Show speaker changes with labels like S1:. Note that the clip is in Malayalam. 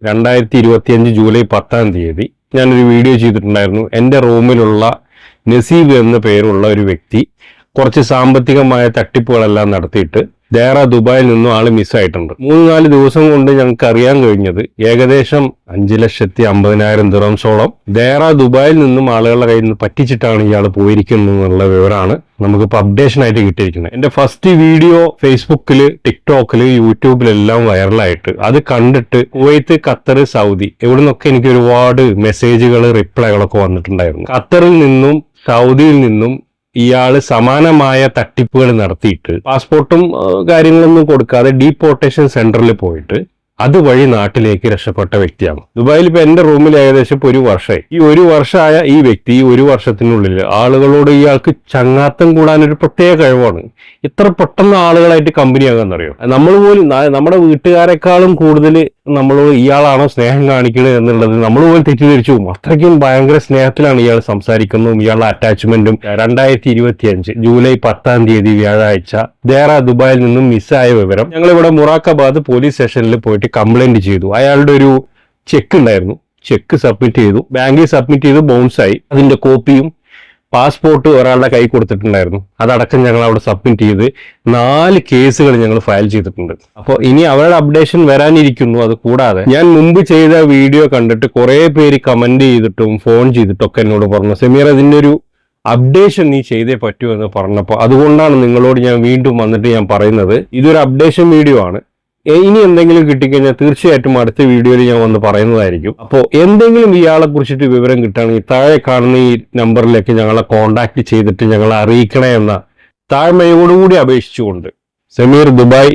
S1: 2025 ജൂലൈ 10 ഞാനൊരു വീഡിയോ ചെയ്തിട്ടുണ്ടായിരുന്നു. എൻ്റെ റൂമിലുള്ള നസീബ് എന്ന പേരുള്ള ഒരു വ്യക്തി കുറച്ച് സാമ്പത്തികമായ തട്ടിപ്പുകളെല്ലാം നടത്തിയിട്ട് ദുബായിൽ നിന്നും ആള് മിസ്സായിട്ടുണ്ട്. 3-4 ദിവസം കൊണ്ട് ഞങ്ങൾക്ക് അറിയാൻ കഴിഞ്ഞത് ഏകദേശം 5,50,000 ദിറംസോളം ദുബായിൽ നിന്നും ആളുകളുടെ കയ്യിൽ നിന്ന് പറ്റിച്ചിട്ടാണ് ഇയാൾ പോയിരിക്കുന്നത് എന്നുള്ള വിവരമാണ് നമുക്കിപ്പോൾ അപ്ഡേഷൻ ആയിട്ട് കിട്ടിയിരിക്കുന്നത്. എൻ്റെ ഫസ്റ്റ് വീഡിയോ ഫേസ്ബുക്കിൽ, ടിക്ടോക്കിൽ, യൂട്യൂബിലെല്ലാം വൈറലായിട്ട് അത് കണ്ടിട്ട് കുവൈത്ത്, ഖത്തർ, സൗദി ഇവിടെ നിന്നൊക്കെ എനിക്ക് ഒരുപാട് മെസ്സേജുകൾ, റിപ്ലൈകളൊക്കെ വന്നിട്ടുണ്ടായിരുന്നു. ഖത്തറിൽ നിന്നും സൗദിയിൽ നിന്നും ഇയാള് സമാനമായ തട്ടിപ്പുകൾ നടത്തിയിട്ട് പാസ്പോർട്ടും കാര്യങ്ങളൊന്നും കൊടുക്കാതെ ഡീപ്പോർട്ടേഷൻ സെന്ററിൽ പോയിട്ട് അതുവഴി നാട്ടിലേക്ക് രക്ഷപ്പെട്ട വ്യക്തിയാണ്. ദുബായിൽ ഇപ്പൊ എന്റെ റൂമിൽ ഏകദേശം ഇപ്പൊ 1 വർഷമായി. ഈ 1 വർഷമായ ഈ വ്യക്തി ഈ 1 വർഷത്തിനുള്ളിൽ ആളുകളോട് ഇയാൾക്ക് ചങ്ങാത്തം കൂടാൻ ഒരു പ്രത്യേക കഴിവാണ്. ഇത്ര പെട്ടെന്ന് ആളുകളായിട്ട് കമ്പനിയാകാന്നറിയോ? നമ്മൾ പോലും നമ്മുടെ വീട്ടുകാരെക്കാളും കൂടുതൽ നമ്മളോട് ഇയാളാണോ സ്നേഹം കാണിക്കുന്നത് എന്നുള്ളത് നമ്മൾ പോലും തെറ്റിദ്ധരിച്ചു പോകും. അത്രയ്ക്കും ഭയങ്കര സ്നേഹത്തിലാണ് ഇയാൾ സംസാരിക്കുന്നതും ഇയാളുടെ അറ്റാച്ച്മെന്റും. 2025 ജൂലൈ 10 വ്യാഴാഴ്ച ദുബായിൽ നിന്നും മിസ്സായ വിവരം ഞങ്ങളിവിടെ മുറാക്കബാദ് പോലീസ് സ്റ്റേഷനിൽ പോയിട്ട് കംപ്ലൈന്റ് ചെയ്തു. അയാളുടെ ഒരു ചെക്ക് ഉണ്ടായിരുന്നു, ചെക്ക് സബ്മിറ്റ് ചെയ്തു, ബാങ്കിൽ സബ്മിറ്റ് ചെയ്തു, ബൗൺസായി. അതിന്റെ കോപ്പിയും പാസ്പോർട്ട് ഒരാളുടെ കൈ കൊടുത്തിട്ടുണ്ടായിരുന്നു, അതടക്കം ഞങ്ങൾ അവിടെ സബ്മിറ്റ് ചെയ്ത് 4 കേസുകൾ ഞങ്ങൾ ഫയൽ ചെയ്തിട്ടുണ്ട്. അപ്പോൾ ഇനി അവരുടെ അപ്ഡേഷൻ വരാനിരിക്കുന്നു. അത് കൂടാതെ ഞാൻ മുമ്പ് ചെയ്ത വീഡിയോ കണ്ടിട്ട് കുറെ പേര് കമന്റ് ചെയ്തിട്ടും ഫോൺ ചെയ്തിട്ടൊക്കെ എന്നോട് പറഞ്ഞു, സമീർ അതിൻ്റെ ഒരു അപ്ഡേഷൻ നീ ചെയ്തേ പറ്റൂ എന്ന് പറഞ്ഞപ്പോൾ അതുകൊണ്ടാണ് നിങ്ങളോട് ഞാൻ വീണ്ടും വന്നിട്ട് ഞാൻ പറയുന്നത്. ഇതൊരു അപ്ഡേഷൻ വീഡിയോ ആണ്. ഇനി എന്തെങ്കിലും കിട്ടിക്കഴിഞ്ഞാൽ തീർച്ചയായിട്ടും അടുത്ത വീഡിയോയിൽ ഞാൻ വന്ന് പറയുന്നതായിരിക്കും. അപ്പോൾ എന്തെങ്കിലും ഇയാളെ കുറിച്ചിട്ട് വിവരം കിട്ടുകയാണെങ്കിൽ താഴെ കാണുന്ന ഈ നമ്പറിലേക്ക് ഞങ്ങളെ കോൺടാക്ട് ചെയ്തിട്ട് ഞങ്ങളെ അറിയിക്കണേ എന്ന താഴ്മയോടുകൂടി അപേക്ഷിച്ചുകൊണ്ട് സമീർ, ദുബായ്,